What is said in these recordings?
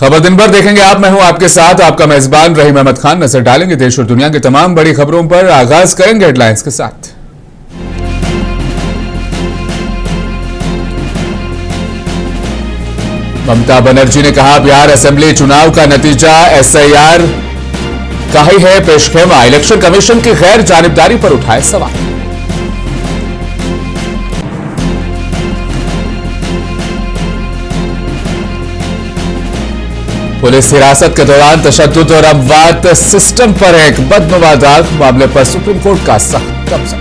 खबर दिन भर देखेंगे आप, मैं हूं आपके साथ आपका मेजबान रहीम अहमद खान। नजर डालेंगे देश और दुनिया की तमाम बड़ी खबरों पर। आगाज करेंगे हेडलाइंस के साथ। ममता बनर्जी ने कहा, बिहार असेंबली चुनाव का नतीजा एसआईआर का ही है पेशखेमा। इलेक्शन कमीशन की गैर जानिबदारी पर उठाए सवाल। पुलिस हिरासत के दौरान तशद्दुद और अमवात सिस्टम पर एक बदनुमा दाग। मामले पर सुप्रीम कोर्ट का सख्त कब्जा।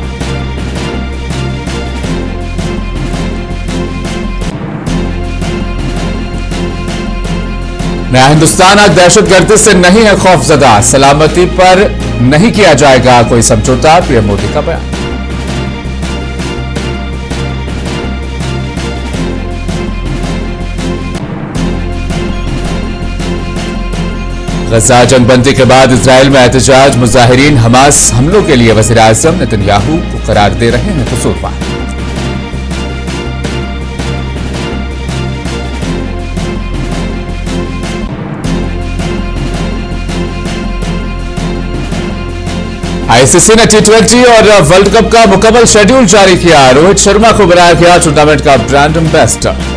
नया हिंदुस्तान आज दहशतगर्दी से नहीं है खौफजदा, सलामती पर नहीं किया जाएगा कोई समझौता। पीएम मोदी का बयान। गजा जंगबंदी के बाद इजराइल में एहतजाज। मुजाहिरीन हमास हमलों के लिए वज़ीर आज़म नेतन्याहू को करार दे रहे हैं कसूरवार। आईसीसी ने T20 और वर्ल्ड कप का मुकम्मल शेड्यूल जारी किया। रोहित शर्मा को बनाया गया टूर्नामेंट का ब्रांड एम्बेसडर।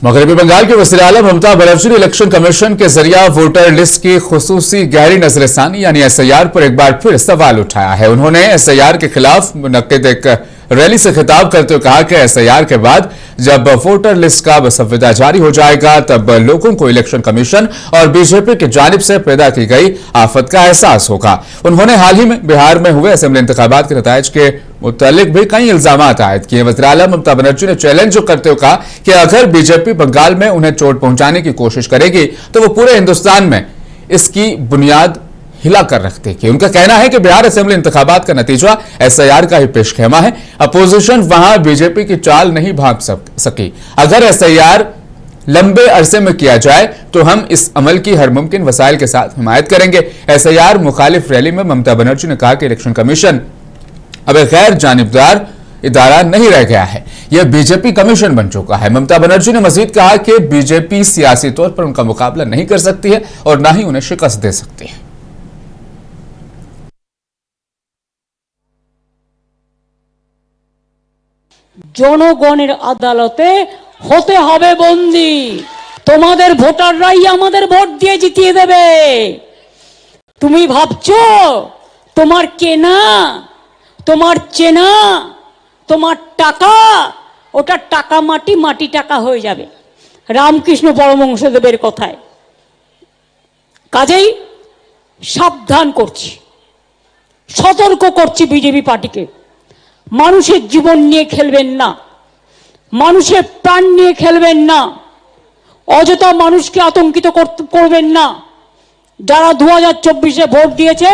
मगरबी बंगाल के वज़ीर आज़म ममता बनर्जी ने इलेक्शन कमीशन के जरिए वोटर लिस्ट की खुसूसी गहरी नजरसानी यानी एसआईआर पर एक बार फिर सवाल उठाया है। उन्होंने एसआईआर के खिलाफ मुनक्किद एक रैली से खिताब करते हुए कहा कि एसआईआर के बाद जब वोटर लिस्ट का मसवदा जारी हो जाएगा तब लोगों को इलेक्शन कमीशन और बीजेपी की जानिब से पैदा की गई आफत का एहसास होगा। उन्होंने हाल ही में बिहार में हुए असेंबली इंतखाबात के नताइज के मुतालिक भी कई इल्जामात आयद किए। वज़ीर आज़म ममता बनर्जी ने चैलेंज करते हुए कहा कि अगर बीजेपी बंगाल में उन्हें चोट पहुंचाने की कोशिश करेगी तो वो पूरे हिंदुस्तान में इसकी बुनियाद हिला कर रख देगी। उनका कहना है कि बिहार असेंबली इंतखाबात का नतीजा एसआईआर का ही पेशखेमा है। अपोजिशन वहां बीजेपी की चाल नहीं भांप सकी। अगर एसआईआर लंबे अरसे में किया जाए तो हम इस अमल की हर मुमकिन वसाइल के साथ हिमायत करेंगे। एसआईआर मुखालिफ रैली में ममता बनर्जी ने कहा कि इलेक्शन कमीशन अब एक गैर जानिबदार इदारा नहीं रह गया है, यह बीजेपी कमीशन बन चुका है। ममता बनर्जी ने मजीद कहा कि बीजेपी सियासी तौर पर उनका मुकाबला नहीं कर सकती है और न ही उन्हें शिकस्त दे सकती है। জনগণের আদালতে হতে হবে বন্দী। তোমাদের ভোটাররাই আমাদের ভোট দিয়ে জিতিয়ে দেবে। তুমি ভাবছো তোমার কেনা, তোমার চেনা, তোমার টাকা, ওটা টাকা মাটি, মাটি টাকা হয়ে যাবে রামকৃষ্ণ পরমহংসদেবের কথায়। কাজেই সাবধান করছি, সতর্ক করছি বিজেপি পার্টিকে, মানুষের জীবন নিয়ে খেলবেন না, মানুষের প্রাণ নিয়ে খেলবেন না, অযথা মানুষকে আতঙ্কিত করবেন না। যারা 2024-এ ভোট দিয়েছে।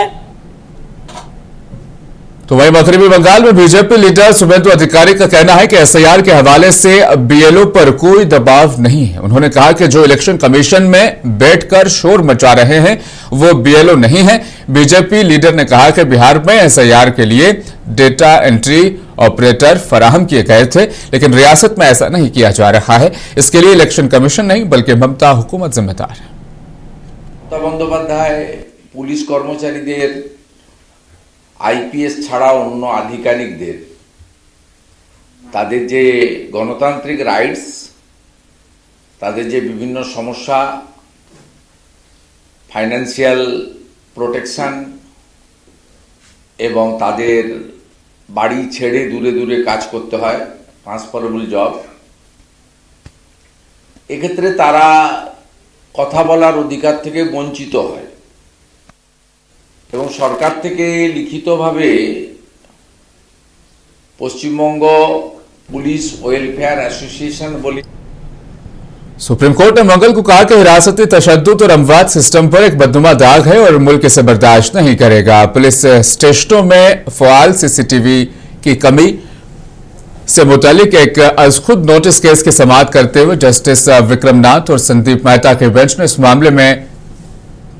तो वहीं मगरबी बंगाल में बीजेपी लीडर शुभेंदु अधिकारी का कहना है कि एसआईआर के हवाले से बीएलओ पर कोई दबाव नहीं है। उन्होंने कहा कि जो इलेक्शन कमीशन में बैठकर शोर मचा रहे हैं वो बीएलओ नहीं है। बीजेपी लीडर ने कहा कि बिहार में एसआईआर के लिए डेटा एंट्री ऑपरेटर फराहम किए गए थे, लेकिन रियासत में ऐसा नहीं किया जा रहा है। इसके लिए इलेक्शन कमीशन नहीं बल्कि ममता हुकूमत जिम्मेदार है। বন্দ্যোপাধ্যায় পুলিশ কর্মচারীদের আইপিএস ছাড়া অন্য আধিকারিকদের তাদের যে গণতান্ত্রিক রাইটস, তাদের যে বিভিন্ন সমস্যা, ফাইন্যান্সিয়াল প্রোটেকশন এবং তাদের বাড়ি ছেড়ে দূরে দূরে কাজ করতে হয়, ট্রান্সফারেবল জব, এক্ষেত্রে তারা কথা বলার অধিকার থেকে বঞ্চিত হয় এবং সরকার থেকে লিখিতভাবে পশ্চিমবঙ্গ পুলিশ ওয়েলফেয়ার एसोसिएशन बोली। सुप्रीम कोर्ट ने मंगल को कहा कि हिरासती तशद्दुद और अमवात सिस्टम पर एक बदनुमा दाग है और मुल्क इसे बर्दाश्त नहीं करेगा। पुलिस स्टेशनों में फ़आल सीसीटीवी की कमी से मुतालिक एक अज खुद नोटिस केस की समाअत करते हुए जस्टिस विक्रमनाथ और संदीप मेहता के बेंच ने इस मामले में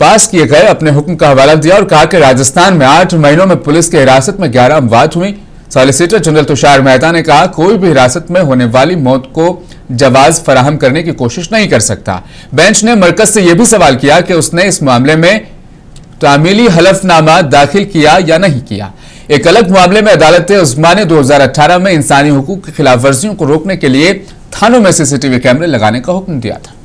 पास किए गए अपने हुक्म का हवाला दिया और कहा कि राजस्थान में 8 महीनों में पुलिस की हिरासत में 11 अमवात हुई। सॉलिसिटर जनरल तुषार मेहता ने कहा, कोई भी हिरासत में होने वाली मौत को जवाज फराहम करने की कोशिश नहीं कर सकता। बेंच ने मरकज से यह भी सवाल किया कि उसने इस मामले में तामीली हलफनामा दाखिल किया या नहीं किया। एक अलग मामले में अदालत उस्मा ने 2018 में इंसानी हुकूक की खिलाफ वर्जियों को रोकने के लिए थानों में सीसीटीवी कैमरे लगाने का हुक्म दिया था।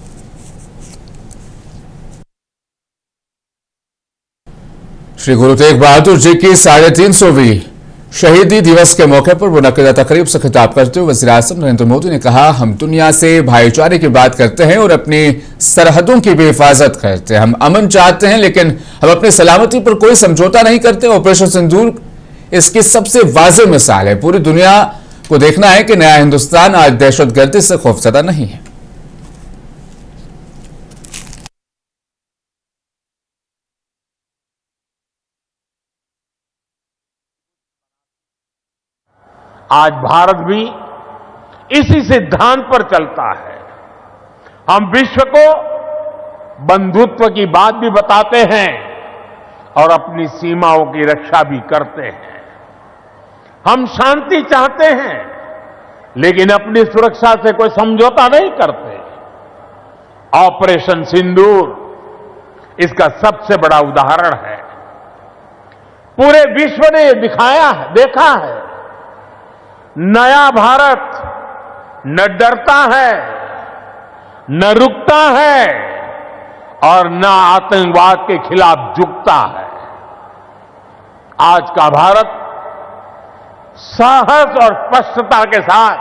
श्री गुरु तेग बहादुर जी की 350वीं शहीदी दिवस के मौके पर मुनक्किदा तकरीब से खिताब करते हुए वज़ीर आज़म नरेंद्र मोदी ने कहा, हम दुनिया से भाईचारे की बात करते हैं और अपनी सरहदों की भी हिफाजत करते हैं। हम अमन चाहते हैं, लेकिन हम अपनी सलामती पर कोई समझौता नहीं करते। ऑपरेशन सिंदूर इसकी सबसे वाज़ेह मिसाल है। पूरी दुनिया को देखना है कि नया हिंदुस्तान आज दहशतगर्दी से खौफजदा नहीं है। आज भारत भी इसी सिद्धांत पर चलता है। हम विश्व को बंधुत्व की बात भी बताते हैं और अपनी सीमाओं की रक्षा भी करते हैं। हम शांति चाहते हैं, लेकिन अपनी सुरक्षा से कोई समझौता नहीं करते। ऑपरेशन सिंदूर इसका सबसे बड़ा उदाहरण है। पूरे विश्व ने देखा है, नया भारत न डरता है, न रुकता है और न आतंकवाद के खिलाफ झुकता है। आज का भारत साहस और स्पष्टता के साथ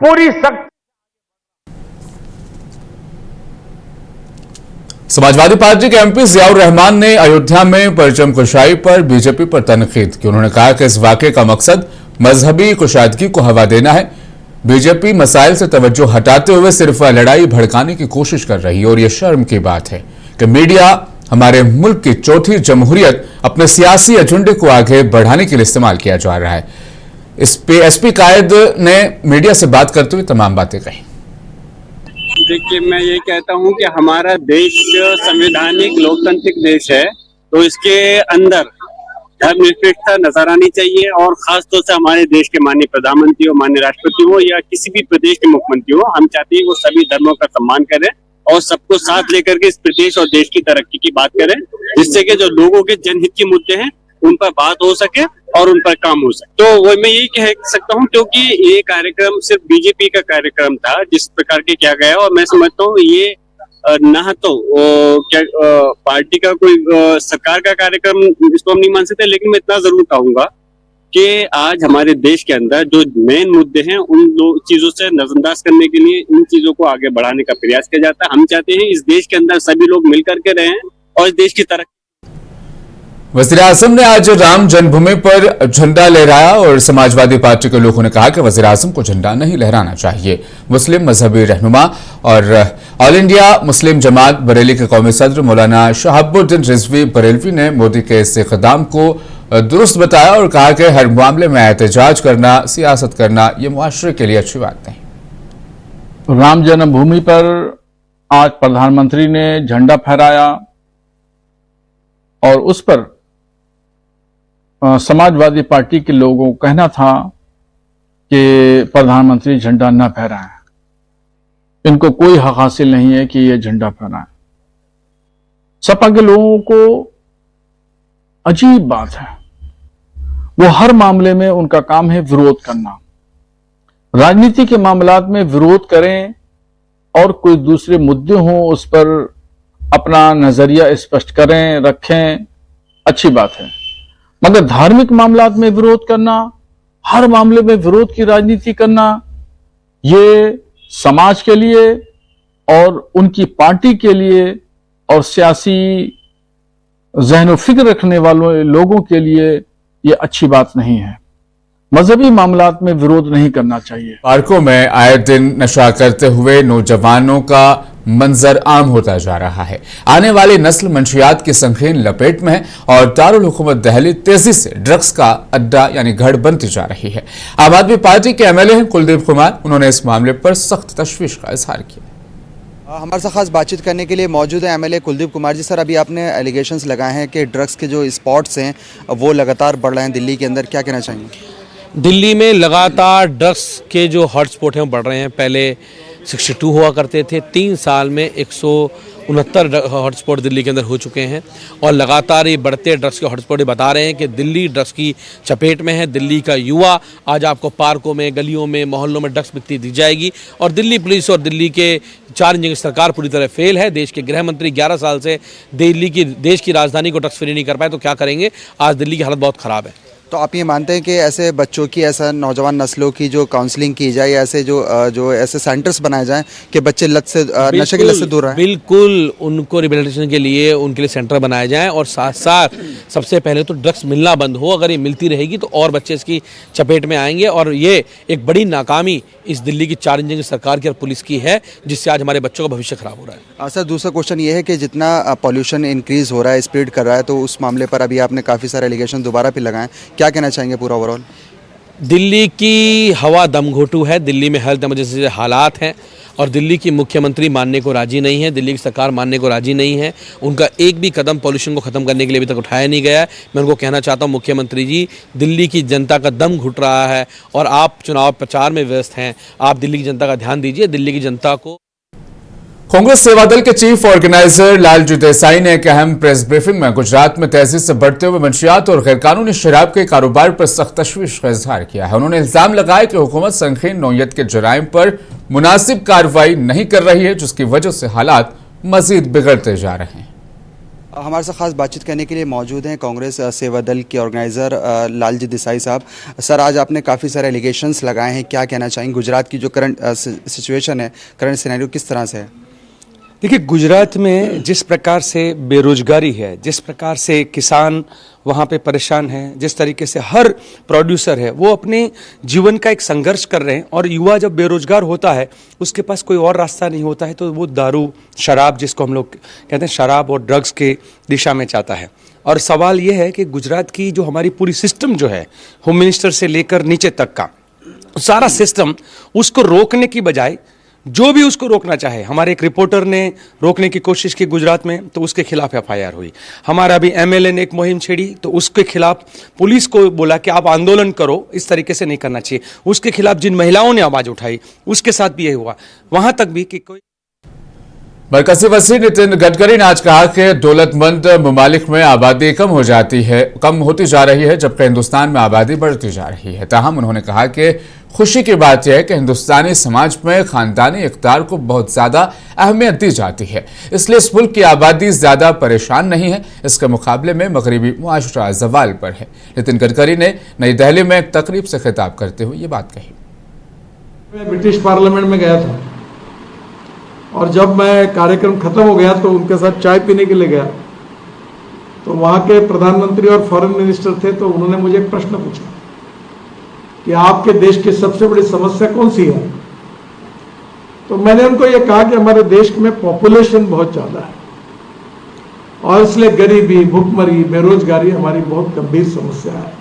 पूरी शक्ति। समाजवादी पार्टी के एमपी जियाउर रहमान ने अयोध्या में परचम कुशाई पर बीजेपी पर तनकीद की। उन्होंने कहा कि इस वाकये का मकसद मजहबी कुशादगी को हवा देना है। बीजेपी मसाइल से तवज्जो हटाते हुए सिर्फ लड़ाई भड़काने की कोशिश कर रही है और यह शर्म की बात है कि मीडिया हमारे मुल्क की चौथी जमहूरियत अपने सियासी एजेंडे को आगे बढ़ाने के लिए इस्तेमाल किया जा रहा है। इस पे एसपी कायद ने मीडिया से बात करते हुए तमाम बातें कही। देखिए, मैं ये कहता हूँ कि हमारा देश संवैधानिक लोकतांत्रिक देश है, तो इसके अंदर धर्मनिरपेक्षता नजर आनी चाहिए और खासतौर से हमारे देश के माननीय प्रधानमंत्री हो, माननीय राष्ट्रपति हो या किसी भी प्रदेश के मुख्यमंत्री हो, हम चाहते हैं वो सभी धर्मों का सम्मान करें और सबको साथ लेकर के इस प्रदेश और देश की तरक्की की बात करें, जिससे कि जो लोगों के जनहित के मुद्दे हैं उन पर बात हो सके और उन पर काम हो सके। तो वो मैं यही कह सकता हूँ, क्योंकि ये कार्यक्रम सिर्फ बीजेपी का कार्यक्रम था जिस प्रकार के किया गया, और मैं समझता हूँ ये ना तो क्या पार्टी का कोई सरकार का कार्यक्रम इसको हम नहीं मान सकते, लेकिन मैं इतना जरूर कहूंगा कि आज हमारे देश के अंदर जो मेन मुद्दे हैं उन चीजों से नजरअंदाज करने के लिए इन चीजों को आगे बढ़ाने का प्रयास किया जाता है। हम चाहते हैं इस देश के अंदर सभी लोग मिलकर के रहें और इस देश की तरक्की। वज़ीर आज़म ने आज राम जन्मभूमि पर झंडा लहराया और समाजवादी पार्टी के लोगों ने कहा कि वज़ीर आज़म को झंडा नहीं लहराना चाहिए। मुस्लिम मजहबी रहनुमा और ऑल इंडिया मुस्लिम जमात बरेली के कौमी सदर मौलाना शहाबुद्दीन रिजवी बरेलवी ने मोदी के इस इक़दाम को दुरुस्त बताया और कहा कि हर मामले में एहतजाज करना, सियासत करना ये मुआशरे के लिए अच्छी बात नहीं। राम जन्मभूमि पर आज प्रधानमंत्री ने झंडा फहराया और उस पर समाजवादी पार्टी के लोगों को कहना था कि प्रधानमंत्री झंडा न फहराएं, इनको कोई हक हासिल नहीं है कि ये झंडा फहराएं। सपा के लोगों को अजीब बात है, वो हर मामले में उनका काम है विरोध करना। राजनीति के मामलात में विरोध करें और कोई दूसरे मुद्दे हों उस पर अपना नजरिया स्पष्ट करें, रखें, अच्छी बात है, मगर धार्मिक मामलात में विरोध करना, हर मामले में विरोध की राजनीति करना, ये समाज के लिए और उनकी पार्टी के लिए और सियासी ज़हन व फिक्र रखने वालों लोगों के लिए ये अच्छी बात नहीं है। मजहबी मामलात में विरोध नहीं करना चाहिए। पार्कों में आए दिन नशा करते हुए नौजवानों का मंजर आम होता जा रहा है। आने वाली नस्ल मंशियात की संगीन लपेट में है और दारुल हुकूमत दिल्ली तेजी से ड्रग्स का अड्डा यानी गढ़ बनती जा रही है। आम आदमी पार्टी के एमएलए हैं कुलदीप कुमार, उन्होंने इस मामले पर सख्त तशवीश का इजहार किया। हमारे साथ खास बातचीत करने के लिए मौजूद है एमएलए कुलदीप कुमार जी। सर, अभी आपने एलिगेशंस लगाए हैं कि ड्रग्स के जो स्पॉट्स हैं वो लगातार बढ़ रहे हैं दिल्ली के अंदर, क्या कहना चाहेंगे? दिल्ली में लगातार ड्रग्स के जो हॉटस्पॉट हैं वो बढ़ रहे हैं। पहले 62 हुआ करते थे, 3 साल में 169 हॉटस्पॉट दिल्ली के अंदर हो चुके हैं और लगातार ये बढ़ते ड्रग्स के हॉटस्पॉट बता रहे हैं कि दिल्ली ड्रग्स की चपेट में है। दिल्ली का युवा आज आपको पार्कों में, गलियों में, मोहल्लों में ड्रग्स बिकती दी जाएगी और दिल्ली पुलिस और दिल्ली के 4 इंजन की सरकार पूरी तरह फेल है। देश के गृह मंत्री 11 साल से देश की राजधानी को ड्रग्स फ्री नहीं कर पाए, तो क्या करेंगे? आज दिल्ली की हालत बहुत ख़राब है। तो आप ये मानते हैं कि ऐसे बच्चों की, ऐसा नौजवान नस्लों की जो काउंसलिंग की जाए, ऐसे जो ऐसे सेंटर्स बनाए जाएं कि बच्चे लत से, नशे की लत से दूर रहें? बिल्कुल, उनको रिहेबिलिटेशन के लिए उनके लिए सेंटर बनाए जाएं और साथ साथ सबसे पहले तो ड्रग्स मिलना बंद हो। अगर ये मिलती रहेगी तो और बच्चे इसकी चपेट में आएंगे और ये एक बड़ी नाकामी इस दिल्ली की 4 इंजन की सरकार की और पुलिस की है, जिससे आज हमारे बच्चों का भविष्य खराब हो रहा है। सर, दूसरा क्वेश्चन ये है कि जितना पॉल्यूशन इंक्रीज हो रहा है, स्पीड कर रहा है, तो उस मामले पर अभी आपने काफ़ी सारे एलिगेशन दोबारा भी लगाए, क्या कहना चाहेंगे पूरा ओवरऑल? दिल्ली की हवा दमघोटू है, दिल्ली में हेल्थ इमरजेंसी से हालात हैं और दिल्ली की मुख्यमंत्री मानने को राजी नहीं है, दिल्ली की सरकार मानने को राजी नहीं है। उनका एक भी कदम पॉल्यूशन को ख़त्म करने के लिए अभी तक उठाया नहीं गया है। मैं उनको कहना चाहता हूं, मुख्यमंत्री जी, दिल्ली की जनता का दम घुट रहा है और आप चुनाव प्रचार में व्यस्त हैं। आप दिल्ली की जनता का ध्यान दीजिए, दिल्ली की जनता को। कांग्रेस सेवा दल के चीफ ऑर्गेनाइजर लालजी देसाई ने एक अहम प्रेस ब्रीफिंग में गुजरात में तेजी से बढ़ते हुए मंशियात और गैरकानूनी शराब के कारोबार पर सख्त तशवीश का इजहार किया है। उन्होंने इल्जाम लगाया कि हुकूमत संगीन नौयत के जराइम पर मुनासिब कार्रवाई नहीं कर रही है, जिसकी वजह से हालात मजीद बिगड़ते जा रहे हैं। हमारे साथ खास बातचीत करने के लिए मौजूद हैं कांग्रेस सेवा दल के ऑर्गेनाइज़र लालजी देसाई साहब। सर, आज आपने काफ़ी सारे एलिगेशंस लगाए हैं, क्या कहना चाहेंगे? गुजरात की जो करंट सिचुएशन है, करंट सिनेरियो किस तरह से है? देखिए, गुजरात में जिस प्रकार से बेरोजगारी है, जिस प्रकार से किसान वहाँ पे परेशान है, जिस तरीके से हर प्रोड्यूसर है वो अपने जीवन का एक संघर्ष कर रहे हैं और युवा जब बेरोजगार होता है, उसके पास कोई और रास्ता नहीं होता है, तो वो दारू, शराब, जिसको हम लोग कहते हैं शराब और ड्रग्स के दिशा में जाता है। और सवाल ये है कि गुजरात की जो हमारी पूरी सिस्टम जो है, होम मिनिस्टर से लेकर नीचे तक का सारा सिस्टम, उसको रोकने की बजाय जो भी उसको रोकना चाहे, हमारे एक रिपोर्टर ने रोकने की कोशिश की गुजरात में, तो उसके खिलाफ एफआईआर हुई। हमारा अभी एमएलए ने एक मुहिम छेड़ी, तो उसके खिलाफ पुलिस को बोला कि आप आंदोलन करो, इस तरीके से नहीं करना चाहिए। उसके खिलाफ जिन महिलाओं ने आवाज उठाई, उसके साथ भी यही हुआ। वहां तक भी कि कोई मरकजी वज़ीर नितिन गडकरी ने आज कहा कि दौलतमंद ममालिक में आबादी कम होती जा रही है, जबकि हिंदुस्तान में आबादी बढ़ती जा रही है। ताहम उन्होंने कहा कि खुशी की बात यह है कि हिंदुस्तानी समाज में खानदानी इक़्तिदार को बहुत ज़्यादा अहमियत दी जाती है, इसलिए इस मुल्क की आबादी ज़्यादा परेशान नहीं है। इसके मुकाबले में मगरबी मुआशरा ज़वाल पर है। नितिन गडकरी ने नई दिल्ली में एक तकरीब से खिताब करते हुए ये बात कही। मैं ब्रिटिश पार्लियामेंट में गया था और जब मैं कार्यक्रम खत्म हो गया तो उनके साथ चाय पीने के लिए गया, तो वहाँ के प्रधानमंत्री और फॉरेन मिनिस्टर थे, तो उन्होंने मुझे एक प्रश्न पूछा कि आपके देश की सबसे बड़ी समस्या कौन सी है? तो मैंने उनको ये कहा कि हमारे देश में पॉपुलेशन बहुत ज़्यादा है और इसलिए गरीबी, भुखमरी, बेरोजगारी हमारी बहुत गंभीर समस्या है।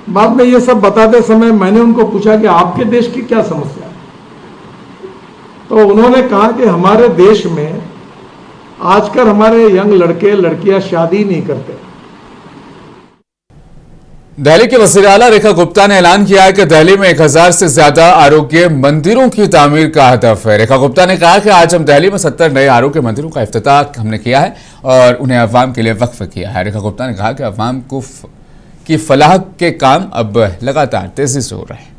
बाद में ये सब बताते समय मैंने उनको पूछा कि आपके देश की क्या समस्या है? तो उन्होंने कहा कि हमारे देश में आजकल हमारे यंग लड़के लड़कियां शादी नहीं करते। दिल्ली के वज़ीर आला रेखा गुप्ता ने ऐलान किया है कि दिल्ली में 1000 से ज्यादा आरोग्य मंदिरों की तामीर का हदफ है। रेखा गुप्ता ने कहा कि आज हम दिल्ली में 70 नए आरोग्य मंदिरों का इफ्तिताह हमने किया है और उन्हें अवाम के लिए वक्फ किया है। रेखा गुप्ता ने कहा कि अवाम की फलाह के काम अब लगातार तेजी से हो रहे हैं।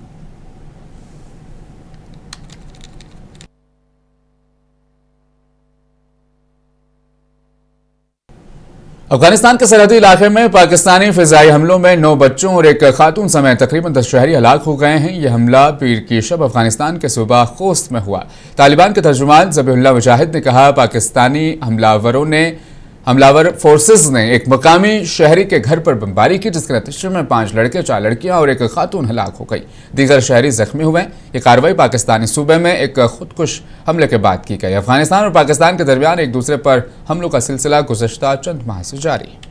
अफगानिस्तान के सरहदी इलाके में पाकिस्तानी फिजाई हमलों में 9 बच्चों और एक खातून समेत तकरीबन 10 शहरी हलाक हो गए हैं। यह हमला पीर की शब अफगानिस्तान के सूबा खोस्त में हुआ। तालिबान के तर्जुमान ज़बीहुल्लाह मुजाहिद ने कहा, पाकिस्तानी हमलावर फोर्सेस ने एक मकामी शहरी के घर पर बमबारी की, जिसके नतीजे में 5 लड़के, 4 लड़कियां और एक खातून हलाक हो गई। दीगर शहरी जख्मी हुए। ये कार्रवाई पाकिस्तानी सूबे में एक खुदकुश हमले के बाद की गई। अफगानिस्तान और पाकिस्तान के दरमियान एक दूसरे पर हमलों का सिलसिला गुज़श्ता चंद माह से जारी है।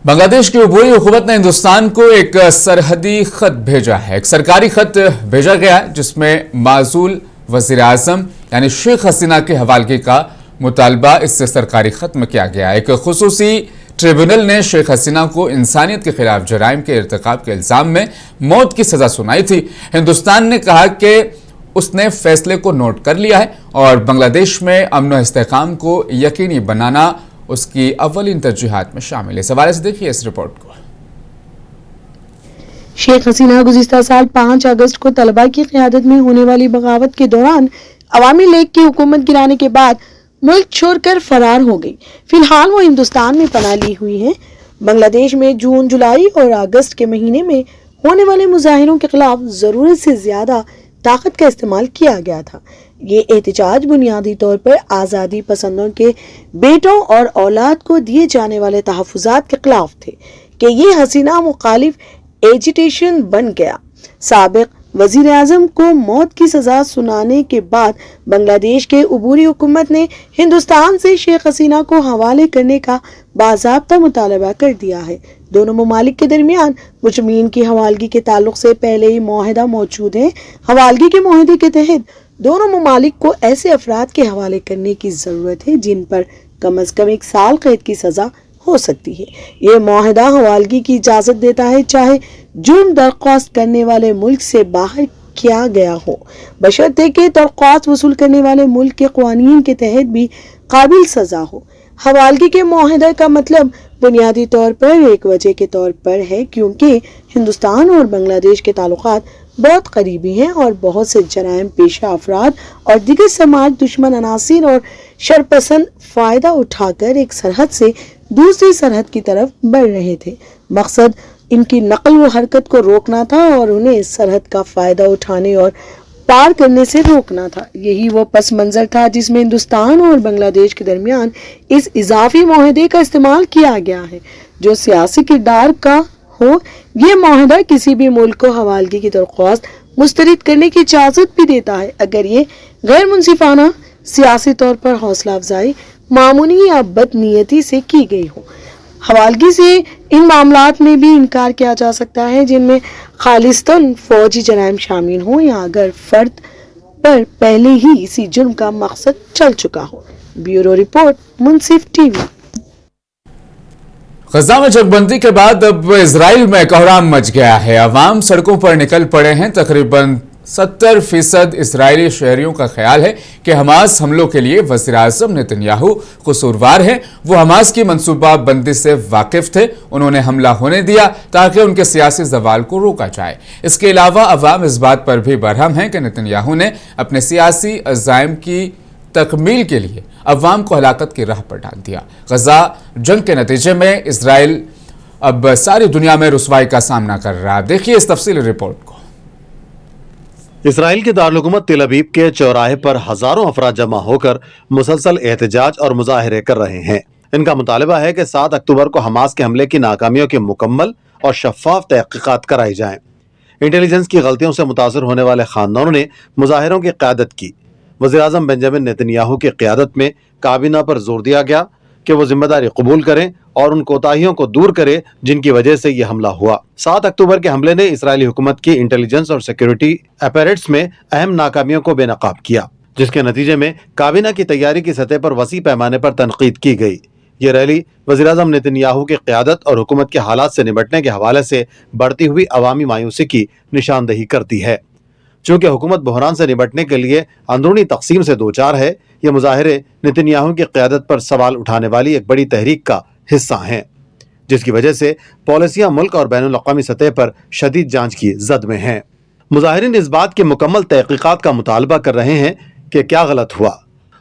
बांग्लादेश की अबूरी हुकूमत ने हिंदुस्तान को एक सरहदी खत भेजा है। एक सरकारी खत भेजा गया है जिसमें माजूल वजीर आजम यानी शेख हसीना के हवालगी का मुतालबा इस सरकारी खत में किया गया है। एक खुसूसी ट्रिब्यूनल ने शेख हसीना को इंसानियत के खिलाफ जराइम के इर्तिकाब के इल्जाम में मौत की सजा सुनाई थी। हिंदुस्तान ने कहा कि उसने फैसले को नोट कर लिया है और बांग्लादेश में अमन और इस्तेहकाम को यकीनी बनाना उसकी अव्वलीन तरजीहात में शामिल है। इस हवाले से देखिए इस रिपोर्ट को। शेख हसीना गुज़िश्ता साल 5 अगस्त को तलबा की क़यादत में होने वाली बगावत के दौरान अवामी लीग की हुकूमत गिराने के बाद मुल्क छोड़कर फरार हो गई। फिलहाल वो हिंदुस्तान में पनाह ली हुई है। बांग्लादेश में जून, जुलाई और अगस्त के महीने में होने वाले मुजाहिरों के खिलाफ जरूरत से ज्यादा ताकत का इस्तेमाल किया गया था। ये एहतजाज बुनियादी तौर पर आज़ादी पसंदों के बेटों और औलाद को दिए जाने वाले तहफ़्फ़ुज़ात के खिलाफ थे कि ये हसीना मुखालिफ एजिटेशन बन गया। साबिक वजीर आज़म को मौत की सजा सुनाने के बाद बांग्लादेश के अबूरी हुकूमत ने हिंदुस्तान से शेख हसीना को हवाले करने का बाज़ाब्ता मुतालबा कर दिया है। दोनों ममालिक के दरमियान मुजरिमीन की हवालगी के ताल्लुक से पहले ही मुआहदा मौजूद है। हवालगी के मुआहदे के तहत दोनों ममालिक को ऐसे अफराद के हवाले करने की जरूरत है जिन पर कम अज कम 1 साल कैद की सजा हो सकती है। ये मुआहदा हवालगी की इजाजत देता है चाहे जुर्म दरख्वास्त करने वाले मुल्क से बाहर किया गया हो, बशर्ते कि दरख्वास्त वसूल करने वाले मुल्क के क़वानीन के तहत भी काबिल सजा हो। हवालगी के मुआहदा का मतलब बुनियादी तौर पर एक वजह के तौर पर है क्योंकि हिंदुस्तान और बांग्लादेश के ताल्लुकात बहुत करीबी हैं और बहुत से जराइम पेशा अफराद और दिगर समाज दुश्मन अनासिर और शरपसंद फ़ायदा उठाकर एक सरहद से दूसरी सरहद की तरफ बढ़ रहे थे। मकसद इनकी नकल व हरकत को रोकना था और उन्हें इस सरहद का फ़ायदा उठाने और पार करने से रोकना था। यही वो पस मंज़र था जिसमें हिंदुस्तान और बांग्लादेश के दरमियान इस इजाफी मुआहदे का इस्तेमाल किया गया है जो सियासी किरदार का हो। ये मुआहदा किसी भी मुल्क को हवालगी की दरख्वास्त मुस्तरद करने की इजाज़त भी देता है अगर ये गैर मुनसिफाना, सियासी तौर पर हौसला अफजाई, मामूली या बदनीयती से की गई हो। हवालगी से इन मामलात में भी इनकार किया जा सकता है जिनमें खालिस्तन फौजी जराइम शामिल हो या अगर फर्द पर पहले ही इसी जुर्म का मकसद चल चुका हो। ब्यूरो रिपोर्ट, मुंसिफ टीवी। गजा में जगबंदी के बाद अब इजराइल में कोहराम मच गया है। अवाम सड़कों पर निकल पड़े हैं। तकरीबन 70% इजरायली शहरियों का ख्याल है कि हमास हमलों के लिए वज़ीर आज़म नेतन्याहू कसूरवार हैं। वो हमास की मनसूबा बंदी से वाकिफ थे। उन्होंने हमला होने दिया ताकि उनके सियासी जवाल को रोका जाए। इसके अलावा अवाम इस बात पर भी बरहम हैं कि नेतन्याहू ने अपने सियासी अज़ाइम की तकमील के लिए अवाम को हलाकत की राह पर डाल दिया। गजा जंग के नतीजे में इजराइल अब सारी दुनिया में रुसवाई का सामना कर रहा है। देखिए इस तफसीली रिपोर्ट को। इसराइल के दारुल-हुकूमत तेल अवीव के चौराहे पर हजारों अफराद जमा होकर मुसलसल एहतजाज और मुजाहरे कर रहे हैं। इनका मुतालबा है कि 7 अक्टूबर को हमास के हमले की नाकामियों की मुकम्मल और शफाफ तहकीकात कराई जाएं। इंटेलिजेंस की गलतियों से मुतासर होने वाले खानदानों ने मुजाहिरों की क़यादत की। वज़ीर आज़म बेंजामिन नेतन्याहू की क़यादत में काबीना पर जोर दिया गया कि वो जिम्मेदारी कबूल करें और उन कोताहियों को दूर करे जिनकी वजह से ये हमला हुआ। 7 अक्टूबर के हमले ने इसराइली हुकूमत की इंटेलिजेंस और सिक्योरिटी अपैरेट्स में अहम नाकामियों को बेनकाब किया, जिसके नतीजे में काबीना की तैयारी की सतह पर वसी पैमाने पर तनकीद की गई। ये रैली वज़ीर आज़म नेतन्याहू की क़यादत और हुकूमत के हालात से निपटने के हवाले से बढ़ती हुई अवामी मायूसी की निशानदेही करती है। चूँकि हुकूमत बहरान से निपटने के लिए अंदरूनी तकसीम से दो चार है, ये मुजाहिरे नेतन्याहू की क़यादत पर सवाल उठाने वाली एक बड़ी तहरीक का हिस्सा हैं, जिसकी वजह से पॉलिसियां मुल्क और बैनुल-अक़वामी सतह पर शदीद जांच की जद में हैं। मुजाहिरीन इस बात की मुकम्मल तहकीकात का मुतालबा कर रहे हैं कि क्या गलत हुआ।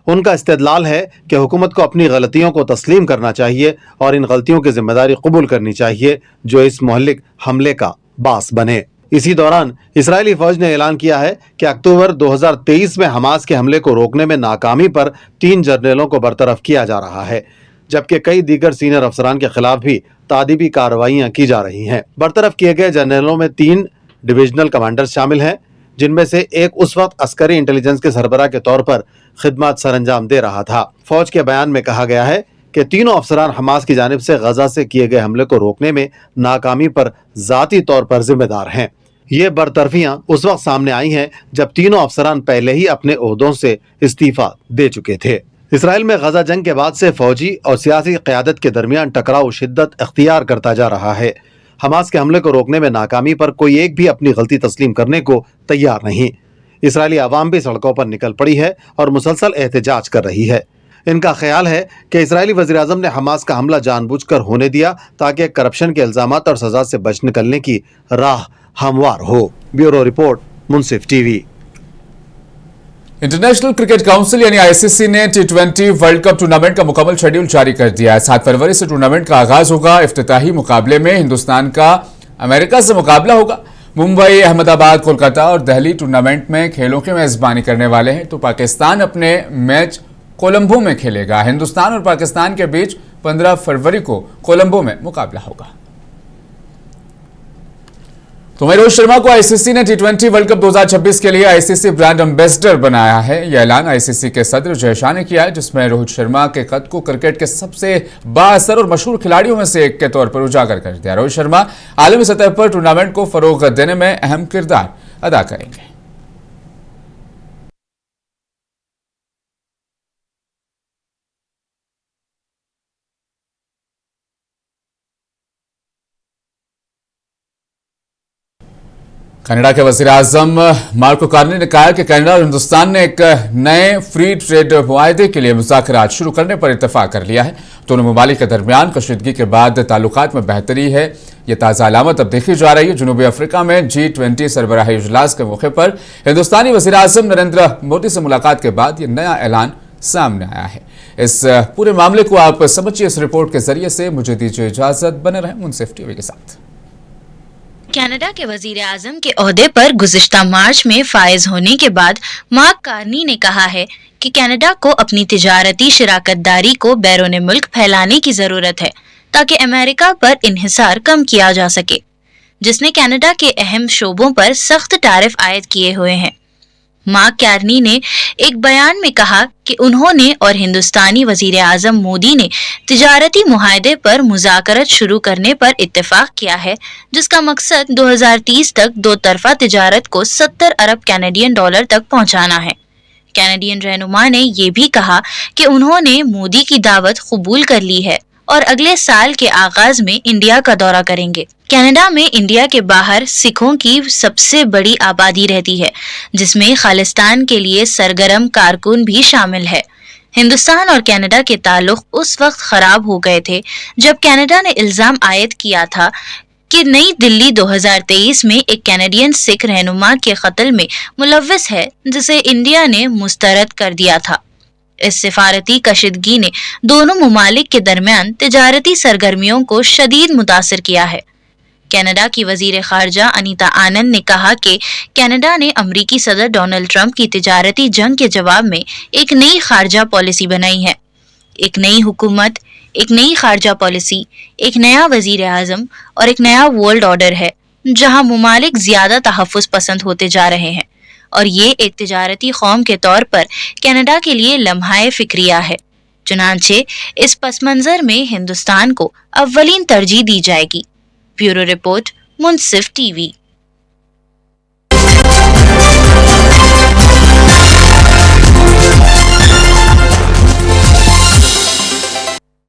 उनका इस्तेदलाल है कि हुकूमत को अपनी गलतियों को तस्लीम करना चाहिए और इन गलतियों की जिम्मेदारी कबूल करनी चाहिए जो इस मुहल्लिक हमले का बास बने। इसी दौरान इसराइली फौज ने ऐलान किया है कि अक्टूबर 2023 में हमास के हमले को रोकने में नाकामी पर 3 जर्नलों को बरतरफ किया जा रहा है, जबकि कई दीगर सीनियर अफसरान के खिलाफ भी तादीबी कार्रवाइयां की जा रही हैं। बरतरफ किए गए जर्नलों में 3 डिविजनल कमांडर्स शामिल हैं, जिनमें से एक उस वक्त अस्करी इंटेलिजेंस के सरबराह के तौर पर खिदमत सरंजाम दे रहा था। फौज के बयान में कहा गया है कि तीनों अफसरान हमास की जानिब से गजा से किए गए हमले को रोकने में नाकामी पर जाती तौर पर जिम्मेदार हैं। ये बरतरफियां उस वक्त सामने आई हैं जब तीनों अफसरान पहले ही अपने ओहदों से इस्तीफा दे चुके थे। इसराइल में गजा जंग के बाद से फौजी और सियासी क़यादत के दरमियान टकराव शिद्दत अख्तियार करता जा रहा है। हमास के हमले को रोकने में नाकामी पर कोई एक भी अपनी गलती तस्लीम करने को तैयार नहीं। इसराइली आवाम भी सड़कों पर निकल पड़ी है और मुसलसल एहतजाज कर रही है। इनका ख्याल है कि इसराइली वज़ीर-ए-आज़म ने हमास का हमला जानबूझकर होने दिया ताकि करप्शन के इल्जामात और सजा से बच निकलने की राह हमवार हो। ब्यूरो रिपोर्ट, मुंसिफ टीवी। इंटरनेशनल क्रिकेट काउंसिल यानी आईसीसी ने T20 वर्ल्ड कप टूर्नामेंट का मुकम्मल शेड्यूल जारी कर दिया है। 7 फरवरी से टूर्नामेंट का आगाज होगा। इफ्तिताही मुकाबले में हिंदुस्तान का अमेरिका से मुकाबला होगा। मुंबई, अहमदाबाद, कोलकाता और दिल्ली टूर्नामेंट में खेलों की मेजबानी करने वाले हैं, तो पाकिस्तान अपने मैच कोलंबो में खेलेगा। हिंदुस्तान और पाकिस्तान के बीच 15 फरवरी को कोलंबो में मुकाबला होगा। तो रोहित शर्मा को आईसीसी ने T20 वर्ल्ड कप 2026 के लिए आईसीसी ब्रांड एम्बेसडर बनाया है। यह ऐलान आईसीसी के सदर जय शाह ने किया है, जिसमें रोहित शर्मा के कद को क्रिकेट के सबसे बाअसर और मशहूर खिलाड़ियों में से एक के तौर पर उजागर कर दिया। रोहित शर्मा आलमी सतह पर टूर्नामेंट को फरोग देने में अहम किरदार अदा करेंगे। कनाडा के वज़ीर-ए-आज़म मार्को कार्नी ने कहा कि कनाडा और हिंदुस्तान ने एक नए फ्री ट्रेड मुआहदे के लिए मुज़ाकरात शुरू करने पर इत्तेफाक कर लिया है। दोनों ममालिक के दरमियान कशीदगी के बाद ताल्लुकात में बेहतरी है। ये ताज़ा अलामत अब देखी जा रही है। जनूबी अफ्रीका में G20 सरबराही इजलास के मौके पर हिंदुस्तानी वज़ीर-ए-आज़म नरेंद्र मोदी से मुलाकात के बाद ये नया ऐलान सामने आया है। इस पूरे मामले को आप समझिए इस रिपोर्ट के जरिए से। मुझे दीजिए इजाजत, बने रहें मुंसिफ टीवी के साथ। कनाडा के वजीर आजम के ओहदे पर गुज़िश्ता मार्च में फायज होने के बाद मार्क कार्नी ने कहा है कि कनाडा को अपनी तिजारती शराकतदारी को बैरून मुल्क फैलाने की जरूरत है ताकि अमेरिका पर इन्हिसार कम किया जा सके, जिसने कनाडा के अहम शोबों पर सख्त टैरिफ आयद किए हुए हैं। मार्क कार्नी ने एक बयान में कहा कि उन्होंने और हिंदुस्तानी वजीर आजम मोदी ने तिजारती मुआहदे पर मुज़ाकरत शुरू करने पर इत्तेफाक किया है, जिसका मकसद 2030 तक दो तरफा तिजारत को 70 अरब कैनेडियन डॉलर तक पहुंचाना है। कैनेडियन रहनुमा ने यह भी कहा कि उन्होंने मोदी की दावत कबूल कर ली है और अगले साल के आगाज में इंडिया का दौरा करेंगे। कनाडा में इंडिया के बाहर सिखों की सबसे बड़ी आबादी रहती है, जिसमें खालिस्तान के लिए सरगर्म कारकुन भी शामिल है। हिंदुस्तान और कनाडा के ताल्लुक उस वक्त खराब हो गए थे जब कनाडा ने इल्जाम आयद किया था कि नई दिल्ली 2023 में एक कैनेडियन सिख रहनुमा के कत्ल में मुलव्वस है, जिसे इंडिया ने मुस्तरद कर दिया था। इस सिफारती कशीदगी ने दोनों मुमालिक के दरमियान तिजारती सरगर्मियों को शदीद मुतासिर किया है। कनाडा की वजीर खारजा अनीता आनंद ने कहा कि कनाडा ने अमरीकी सदर डोनाल्ड ट्रंप की तिजारती जंग के जवाब में एक नई खारजा पॉलिसी बनाई है। एक नई हुकूमत, एक नई खारजा पॉलिसी, एक नया वजीर आजम और एक नया वर्ल्ड ऑर्डर है, जहां मुमालिक ज्यादा तहफ़्फ़ुज़ पसंद होते जा रहे हैं और ये एक तिजारती कौम के तौर पर कनाडा के लिए लम्हाए फिक्रिया है। चुनांचे इस पस मंजर में हिंदुस्तान को अव्वलीन तरजीह दी जाएगी। ब्यूरो रिपोर्ट, मुंसिफ टीवी।